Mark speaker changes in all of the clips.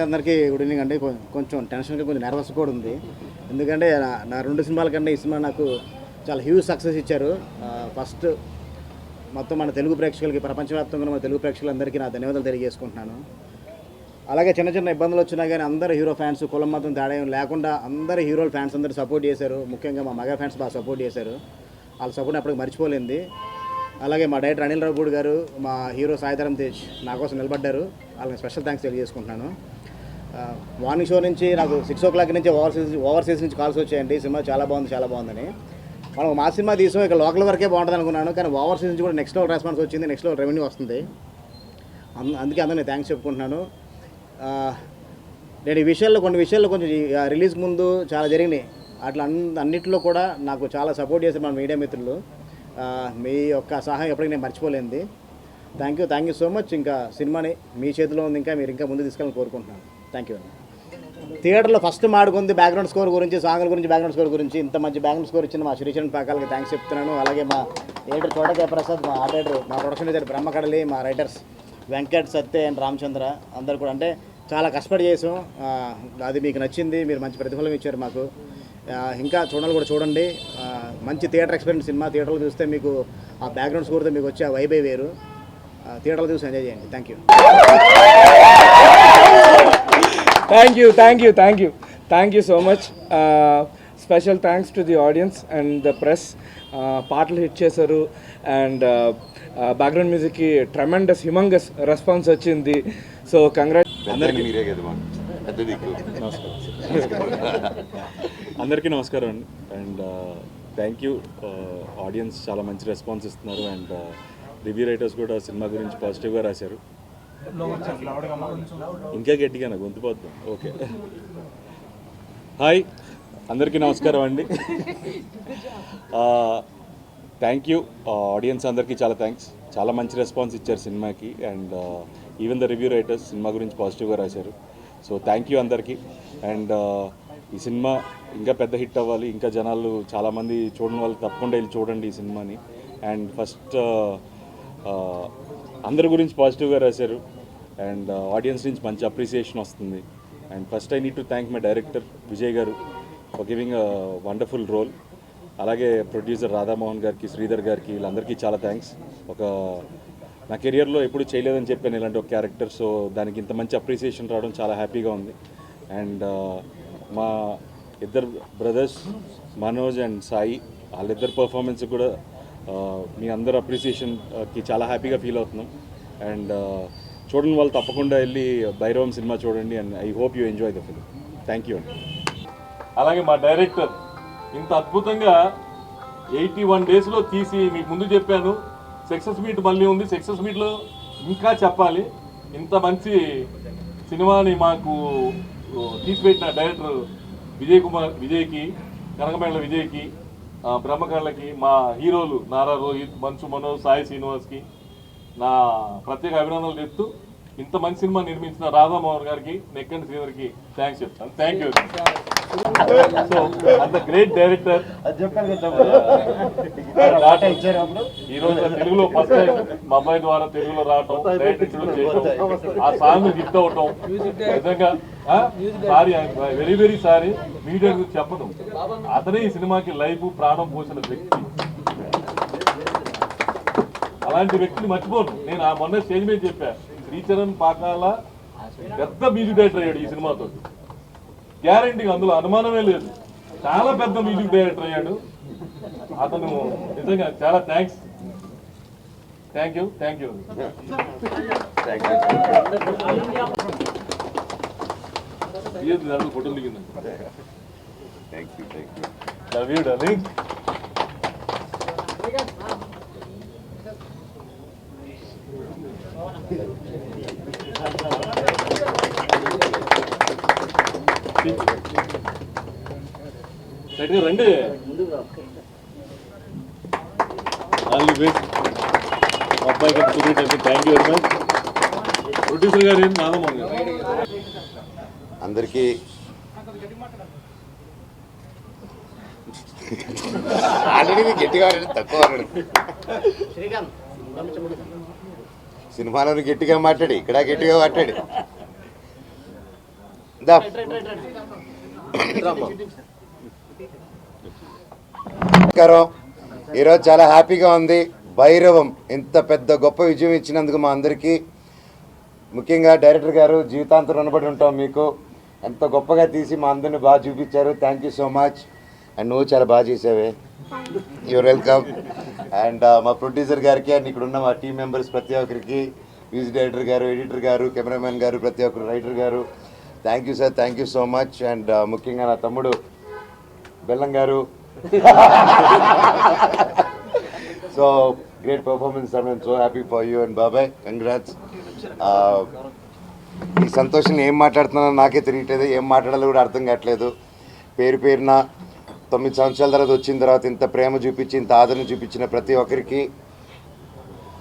Speaker 1: అందరికీ good evening అండి. కొంచెం టెన్షన్గా కొంచెం నర్వస్ కూడా ఉంది. ఎందుకంటే నా 2 సినిమాల కంటే ఈ సినిమా నాకు చాలా హ్యూజ్ సక్సెస్ ఇచ్చారు. ఫస్ట్ మొత్తం మన తెలుగు ప్రేక్షకులకి, ప్రపంచవ్యాప్తంగా మన తెలుగు ప్రేక్షకులందరికీ నా ధన్యవాదాలు తెలియజేసుకుంటున్నాను. అలాగే చిన్న చిన్న ఇబ్బందులు వచ్చినా కానీ అందరు హీరో ఫ్యాన్స్, కులం మతం తేడా లేకుండా అందరు హీరోల ఫ్యాన్స్ అందరూ సపోర్ట్ చేశారు. ముఖ్యంగా మా మగ ఫ్యాన్స్ బాగా సపోర్ట్ చేశారు. వాళ్ళ సపోర్ట్ అప్పటికి మర్చిపోలేంది. అలాగే మా డైరెక్టర్ అనిల్ రావుపూడి గారు, మా హీరో సాయిధరం తేజ్ నా కోసం నిలబడ్డారు. వాళ్ళని స్పెషల్ థ్యాంక్స్ తెలియజేసుకుంటున్నాను. మార్నింగ్ షో నుంచి నాకు 6 o'clock నుంచి ఓవర్సీస్ నుంచి కాల్స్ వచ్చాయండి. సినిమా చాలా బాగుందని. మనం మా సినిమా తీసాం, ఇక లోకల్ వరకే బాగుంటుంది అనుకున్నాను. కానీ ఓవర్సీస్ నుంచి కూడా నెక్స్ట్ లెవెల్ రెస్పాన్స్ వచ్చింది, నెక్స్ట్ లెవెల్ రెవెన్యూ వస్తుంది. అందుకే అందరినీ థ్యాంక్స్ చెప్పుకుంటున్నాను. నేను కొన్ని విషయాల్లో కొంచెం రిలీజ్ ముందు చాలా జరిగినాయి. అట్లా అన్నింటిలో కూడా నాకు చాలా సపోర్ట్ చేశారు మన మీడియా మిత్రులు. మీ యొక్క సహాయం ఎప్పటికీ నేను మర్చిపోలేంది. Thank you so much. ఇంకా సినిమాని మీ చేతిలో ఉంది, ఇంకా మీరు ఇంకా ముందు తీసుకెళ్ళాలని కోరుకుంటున్నాను. థ్యాంక్ యూ అండి. థియేటర్లో ఫస్ట్ మాడుకుంది బ్యాక్గ్రౌండ్ స్కోర్ గురించి, సాంగ్ల గురించి, బ్యాక్గ్రౌండ్ స్కోర్ గురించి. ఇంత మంచి బ్యాక్గ్రౌండ్ స్కోర్ ఇచ్చిన మా శ్రీచరణ్ పాకాలకి థ్యాంక్స్ చెప్తున్నాను. అలాగే మా ఎడిటర్ చోటకే ప్రసాద్, మా ఆపరేటర్, మా ప్రొడక్షన్ డిజైనర్ బ్రహ్మకడలి, మా writers Venkat, Satya and Ramachandra అందరు కూడా అంటే చాలా కష్టపడి చేసాం. అది మీకు నచ్చింది, మీరు మంచి ప్రతిఫలం ఇచ్చారు మాకు. ఇంకా చూడండి. మంచి థియేటర్ ఎక్స్పీరియన్స్ సినిమా. థియేటర్లో చూస్తే మీకు ఆ బ్యాక్గ్రౌండ్ స్కోర్తో మీకు వచ్చే వైబే వేరు. థియేటర్లో చూసి ఎంజాయ్ చేయండి.
Speaker 2: Thank you so much. Special thanks to the audience and the press. పాటలు హిట్ చేశారు అండ్ బ్యాక్గ్రౌండ్ మ్యూజిక్కి ట్రెమెండస్ హ్యూమంగస్ రెస్పాన్స్ వచ్చింది. So congrats.
Speaker 3: అందరికీ నమస్కారం అండి. And thank you. ఆడియన్స్ చాలా మంచి రెస్పాన్స్ ఇస్తున్నారు. అండ్ రివ్యూ రైటర్స్ కూడా సినిమా గురించి పాజిటివ్గా రాశారు. ఇంకా గట్టిగా నాకు గొంతుపోద్దాం. ఓకే, హాయ్ అందరికీ నమస్కారం అండి. థ్యాంక్ యూ ఆడియన్స్ అందరికీ చాలా థ్యాంక్స్. చాలా మంచి రెస్పాన్స్ ఇచ్చారు సినిమాకి. And even the review writers cinema గురించి పాజిటివ్గా రాశారు. సో థ్యాంక్ యూ అందరికీ. అండ్ ఈ సినిమా ఇంకా పెద్ద హిట్ అవ్వాలి. ఇంకా జనాలు చాలామంది చూడని వాళ్ళు తప్పకుండా వెళ్ళి చూడండి ఈ సినిమాని. అండ్ ఫస్ట్ అందరి గురించి పాజిటివ్గా రాశారు. అండ్ ఆడియన్స్ నుంచి మంచి అప్రిసియేషన్ వస్తుంది. And first I need to thank my director Vijay garu for giving a wonderful role. అలాగే ప్రొడ్యూసర్ రాధామోహన్ గారికి, శ్రీధర్ గారికి, వీళ్ళందరికీ చాలా థ్యాంక్స్. నా కెరియర్లో ఎప్పుడు చేయలేదని చెప్పాను ఇలాంటి ఒక క్యారెక్టర్. సో దానికి ఇంత మంచి అప్రిసియేషన్ రావడం చాలా హ్యాపీగా ఉంది. అండ్ మా ఇద్దరు బ్రదర్స్ మనోజ్ అండ్ సాయి, వాళ్ళిద్దరు పర్ఫార్మెన్స్ కూడా మీ అందరు అప్రిసియేషన్కి చాలా హ్యాపీగా ఫీల్ అవుతున్నాం. అండ్ చూడని వాళ్ళు తప్పకుండా వెళ్ళి భైరవం సినిమా చూడండి. And I hope you enjoy the film. Thank you అండి.
Speaker 4: అలాగే మా డైరెక్టర్ ఇంత అద్భుతంగా 81 daysలో తీసి మీకు ముందు చెప్పాను. సక్సెస్ మీట్ మళ్ళీ ఉంది. సక్సెస్ మీట్లో ఇంకా చెప్పాలి. ఇంత మంచి సినిమాని మాకు తీసిపెట్టిన డైరెక్టర్ విజయ్కి, కనకమేళ విజయ్కి, బ్రహ్మకళ్ళకి, మా హీరోలు నారా రోహిత్, మంచు మనోజ్, సాయి శ్రీనివాస్కి నా ప్రత్యేక అభినందనలు చెప్తూ ఇంత మంచి సినిమా నిర్మించిన రాధామోహన్ గారికి, నెక్కండి శ్రీధర్కి థ్యాంక్స్ చెప్తాను. Thank you. సో అంత గ్రేట్ డైరెక్టర్ ఈరోజు తెలుగులో ఫస్ట్ టైం మా అబ్బాయి ద్వారా తెలుగులో రావటం, డైరెక్టర్ చేయటం, ఆ సాంగ్ హిట్ అవటం నిజంగా సారీ, వెరీ సారీ. మీడియా గురించి చెప్పను. అతనే ఈ సినిమాకి లైఫ్ ప్రాణం పోసిన వ్యక్తి. అలాంటి వ్యక్తిని మర్చిపోను నేను. ఆ మొన్న స్టేజ్ మీద చెప్పా, శ్రీచరణ్ పాకాల పెద్ద మ్యూజిక్ డైరెక్టర్ అయ్యాడు ఈ సినిమాతో. గ్యారంటీగా, అందులో అనుమానమే లేదు. చాలా పెద్ద మ్యూజిక్ డైరెక్టర్ అయ్యాడు అతను. నిజంగా చాలా థ్యాంక్స్. Thank you. ఫోటోలు దిగిందండి. Love you darling. రండి. అబ్బాయికి కుదిరేటండి. Thank you very much. Producer garu ఏం రాధామోహన్ గారు
Speaker 5: అందరికీ ఆల్రెడీ గట్టిగా తక్కువ సినిమాలో గట్టిగా మాట్లాడి ఇక్కడ గట్టిగా మాట్లాడి దా. నమస్కారం. ఈరోజు చాలా హ్యాపీగా ఉంది. భైరవం ఇంత పెద్ద గొప్ప విజయం ఇచ్చినందుకు మా అందరికీ, ముఖ్యంగా డైరెక్టర్ గారు జీవితాంతం రుణపడి ఉంటాం మీకు. ఎంత గొప్పగా తీసి మా అందరిని బాగా చూపించారు. Thank you so much. And నువ్వు చాలా బాగా చేసావే. Your welcome. అండ్ మా ప్రొడ్యూసర్ గారికి అండ్ ఇక్కడ ఉన్న మా టీం మెంబర్స్ ప్రతి ఒక్కరికి, మ్యూజిక్ డైరెక్టర్ గారు, ఎడిటర్ గారు, కెమెరామెన్ గారు, ప్రతి ఒక్కరు, రైటర్ గారు, thank you sir, thank you so much. And ముఖ్యంగా నా తమ్ముడు బెల్లం గారు. So great performance sir. I'm so happy for you and బాబాయ్, కంగ్రాట్స్. ఈ సంతోషం ఏం మాట్లాడుతున్నానో నాకే తెలియట్లేదు, ఏం మాట్లాడాలో కూడా అర్థం కావట్లేదు. పేరు పేరున 9 సంవత్సరాల తర్వాత వచ్చిన తర్వాత ఇంత ప్రేమ చూపించి, ఇంత ఆదరణ చూపించిన ప్రతి ఒక్కరికి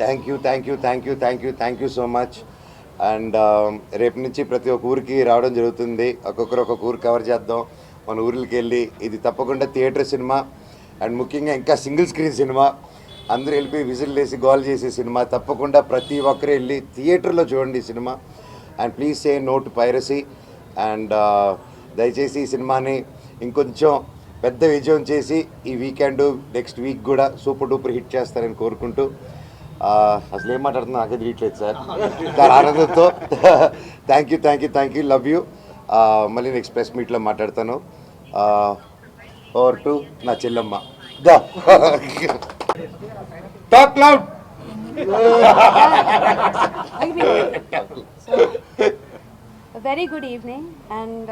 Speaker 5: thank you, thank you, thank you, thank you, thank you so much. And రేపు నుంచి ప్రతి ఒక్క ఊరికి రావడం జరుగుతుంది. ఒక్కొక్కరు ఒక్కొక్క ఊరు కవర్ చేద్దాం. మన ఊర్లకి వెళ్ళి, ఇది తప్పకుండా థియేటర్ సినిమా అండ్ ముఖ్యంగా ఇంకా సింగిల్ స్క్రీన్ సినిమా. అందరూ వెళ్ళిపోయి విజిల్ వేసి గోల్ చేసే సినిమా. తప్పకుండా ప్రతి ఒక్కరు వెళ్ళి థియేటర్లో చూడండి ఈ సినిమా. And please say no to piracy. And దయచేసి ఈ సినిమాని ఇంకొంచెం పెద్ద విజయం చేసి ఈ వీకెండ్ నెక్స్ట్ వీక్ కూడా సూపర్ డూపర్ హిట్ చేస్తారని కోరుకుంటూ, అసలు ఏం మాట్లాడుతున్నా నాకే తెలియట్లేదు సార్. చాలా ఆనందంతో thank you, thank you, thank you, love you. మళ్ళీ నెక్స్ట్ ప్రెస్ మీట్లో మాట్లాడతాను. ఓవర్ టు నా చెల్లమ్మ. దా talk loud.
Speaker 6: A very good evening, and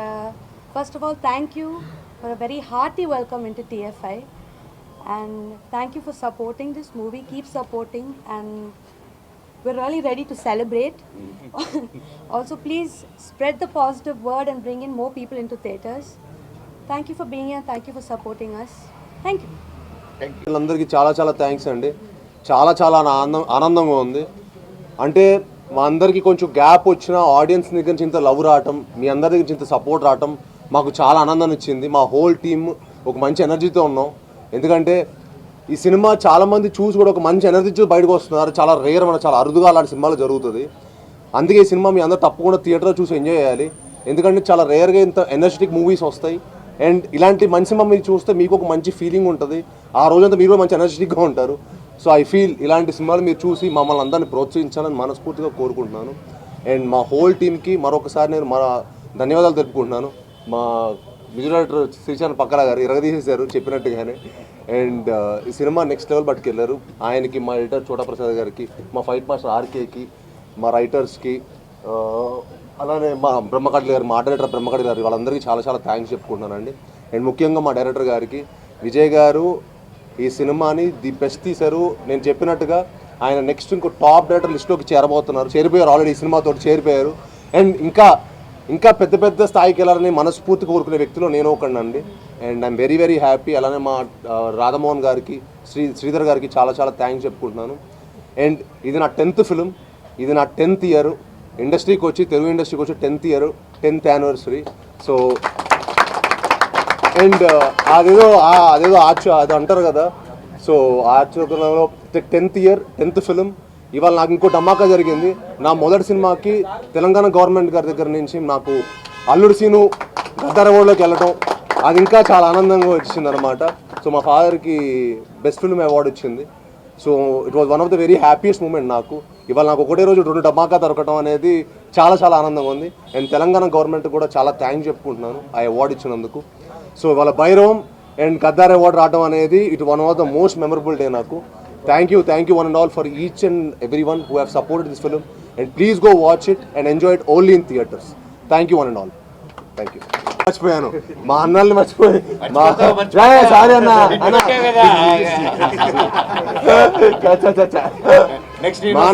Speaker 6: first of all, thank you for a very hearty welcome into TFI, and thank you for supporting this movie. Keep supporting, and we're really ready to celebrate. Also, please spread the positive word and bring in more people into theatres. Thank you for being here. Thank you for supporting us. Thank you.
Speaker 7: అందరికీ చాలా చాలా thanks అండి. చాలా చాలా ఆనందంగా ఉంది. అంటే మా అందరికీ కొంచెం గ్యాప్ వచ్చిన ఆడియన్స్ దగ్గర నుంచి ఇంత లవ్ రావటం, మీ అందరి దగ్గర నుంచి ఇంత సపోర్ట్ రావటం మాకు చాలా ఆనందాన్ని ఇచ్చింది. మా హోల్ టీమ్ ఒక మంచి ఎనర్జీతో ఉన్నాం. ఎందుకంటే ఈ సినిమా చాలామంది చూసి కూడా ఒక మంచి ఎనర్జీతో బయటకు వస్తున్నారు. చాలా రేర్, మన చాలా అరుదుగా అలాంటి సినిమాలు జరుగుతుంది. అందుకే ఈ సినిమా మీ అందరూ తప్పకుండా థియేటర్లో చూసి ఎంజాయ్ చేయాలి. ఎందుకంటే చాలా రేర్గా ఇంత ఎనర్జెటిక్ మూవీస్ వస్తాయి. అండ్ ఇలాంటి మంచి సినిమా మీరు చూస్తే మీకు ఒక మంచి ఫీలింగ్ ఉంటుంది. ఆ రోజంతా మీరు మంచి ఎనర్జెటిక్గా ఉంటారు. సో ఐ ఫీల్ ఇలాంటి సినిమాలు మీరు చూసి మమ్మల్ని అందరినీ ప్రోత్సహించాలని మనస్ఫూర్తిగా కోరుకుంటున్నాను. అండ్ మా హోల్ టీమ్కి మరొకసారి నేను మన ధన్యవాదాలు తెలుపుకుంటున్నాను. మా మ్యూజిక్ డైరెక్టర్ శ్రీశాంత్ పక్కల గారు ఇరగదీసేశారు చెప్పినట్టుగానే. అండ్ ఈ సినిమా నెక్స్ట్ లెవెల్ పట్టుకెళ్ళారు. ఆయనకి, మా ఎడిటర్ చోటా ప్రసాద్ గారికి, మా ఫైట్ మాస్టర్ ఆర్కేకి, మా రైటర్స్కి, అలానే మా బ్రహ్మకడ్లి గారు, మా డైరెక్టర్ బ్రహ్మకడ్లి గారు, వాళ్ళందరికీ చాలా చాలా థ్యాంక్స్ చెప్పుకుంటున్నానండి. అండ్ ముఖ్యంగా మా డైరెక్టర్ గారికి, విజయ్ గారు ఈ సినిమాని ది బెస్ట్ తీశారు. నేను చెప్పినట్టుగా ఆయన నెక్స్ట్ ఇంకో టాప్ డైరెక్టర్ లిస్ట్లోకి చేరిపోయారు. ఆల్రెడీ ఈ సినిమాతో చేరిపోయారు. అండ్ ఇంకా పెద్ద పెద్ద స్థాయికి వెళ్ళాలని మనస్ఫూర్తి కోరుకునే వ్యక్తిలో నేను ఒకడినండి. And I'm very very happy. అలానే మా రాధామోహన్ గారికి, శ్రీధర్ గారికి చాలా చాలా థ్యాంక్స్ చెప్పుకుంటున్నాను. అండ్ ఇది నా 10th ఫిలిం, ఇది నా 10th ఇయర్ ఇండస్ట్రీకి వచ్చి, తెలుగు ఇండస్ట్రీకి వచ్చి 10th year, 10th anniversary. So and అదేదో అది అంటారు కదా, సో ఆచరణలో 10th ఇయర్, 10th ఫిలిం. ఇవాళ నాకు ఇంకో ధమాకా జరిగింది. నా మొదటి సినిమాకి తెలంగాణ గవర్నమెంట్ గారి దగ్గర నుంచి నాకు అల్లుడు సీను గద్దర్ అవార్డులోకి వెళ్ళటం, అది ఇంకా చాలా ఆనందంగా వచ్చింది అనమాట. సో మా ఫాదర్కి బెస్ట్ ఫిల్మ్ అవార్డు వచ్చింది. So it was one of the very happiest moment నాకు. ఇవాళ నాకు ఒకటే రోజు 2 ధమాకా దొరకటం అనేది చాలా చాలా ఆనందంగా ఉంది. అండ్ తెలంగాణ గవర్నమెంట్ కూడా చాలా థ్యాంక్స్ చెప్పుకుంటున్నాను ఆ అవార్డు ఇచ్చినందుకు. సో ఇవాళ భైరవం అండ్ గద్దార్ అవార్డు రావడం అనేది it one of the most memorable day నాకు. Thank you one and all for each and every one who have supported this film. And please go watch it and enjoy it only in theatres. Thank you one and all. Thank you. మర్చిపోయాను, మా అన్నల్ని మర్చిపోయి, sorry అన్న. మా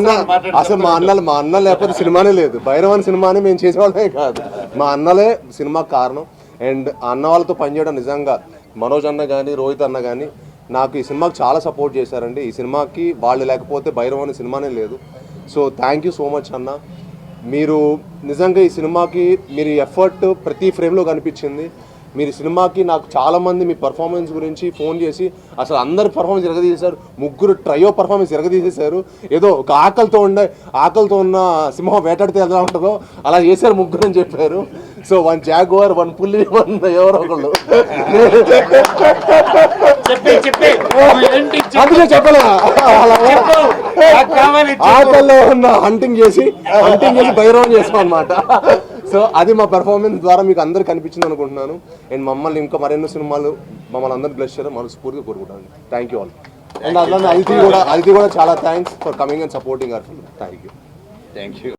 Speaker 7: అన్న లేకపోతే సినిమానే లేదు. భైరవన్ సినిమాని మేము చేసేవాళ్ళమే కాదు, మా అన్నలే సినిమాకి కారణం. అండ్ అన్న వాళ్ళతో పనిచేయడం నిజంగా మనోజ్ అన్న కానీ, రోహిత్ అన్న కానీ నాకు ఈ సినిమాకి చాలా సపోర్ట్ చేశారండి. ఈ సినిమాకి వాళ్ళు లేకపోతే భైరవన్ సినిమానే లేదు. So thank you so much అన్న. మీరు నిజంగా ఈ సినిమాకి మీరు ఎఫర్ట్ ప్రతి ఫ్రేమ్లో కనిపించింది. మీరు సినిమాకి నాకు చాలామంది మీ పర్ఫార్మెన్స్ గురించి ఫోన్ చేసి అసలు అందరి పర్ఫార్మెన్స్ ఎరగదీసేశారు, ముగ్గురు ట్రయో పర్ఫార్మెన్స్ ఎరగదీసేశారు. ఏదో ఒక ఆకలితో ఉన్న సింహం వేటాడితే ఎలా ఉంటుందో అలా చేశారు ముగ్గురు అని చెప్పారు. సో 1 జాగ్వార్ 1 పుల్లి 1 ఎవరో ఒకళ్ళు అందుకే చెప్పలేదా ఆకల్లో ఉన్న హంటింగ్ చేసి బైరవం చేస్తాం అనమాట. సో అది మా పెర్ఫార్మెన్స్ ద్వారా మీకు అందరికి కనిపించింది అనుకుంటున్నాను. అండ్ మమ్మల్ని ఇంకా మరెన్నో సినిమాలు మమ్మల్ని అందరిని బ్లెస్ చేయడం మనస్ఫూర్తిగా కోరుకుంటాను. Thank you all. అండ్ అట్లా అదితి కూడా చాలా thanks for coming and supporting hour film. Thank you.